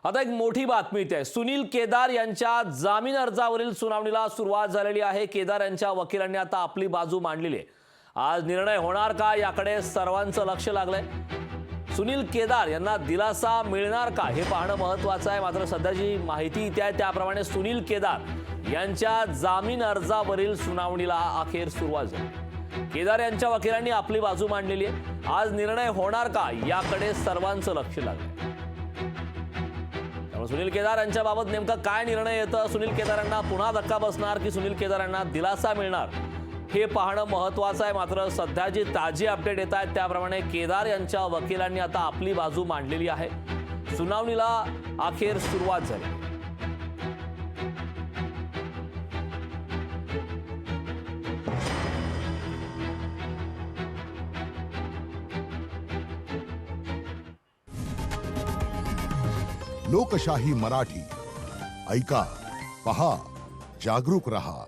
आता एक मोठी बातमी इथे आहे। सुनील केदार यांच्या जामीन अर्जावरील सुनावणीला सुरुवात झालेली आहे। केदार यांच्या वकिलांनी आता आपली बाजू मांडलेली आहे। आज निर्णय होणार का याकडे सर्वांचं लक्ष लागलंय। सुनील केदार यांना दिलासा मिळणार का हे पाहणं महत्त्वाचं आहे। मात्र सध्याची माहिती इथे आहे त्याप्रमाणे सुनील केदार यांच्या जामीन अर्जावरील सुनावणीला अखेर सुरुवात झाली। केदार यांच्या वकिलांनी आपली बाजू मांडलेली आहे। आज निर्णय होणार का याकडे सर्वांचं लक्ष लागलंय। सुनील केदार यांच्या बाबत नेमका काय निर्णय येतो, सुनील केदारांना पुन्हा धक्का बसणार की सुनील केदारांना दिलासा मिळणार हे पाहणं महत्त्वाचं आहे। मात्र सध्या जी ताजी अपडेट येत आहेत त्याप्रमाणे केदार यांच्या वकिलांनी आता आपली बाजू मांडलेली आहे। सुनावणीला अखेर सुरुवात झाली। लोकशाही मराठी ऐका, पहा, जागरूक रहा।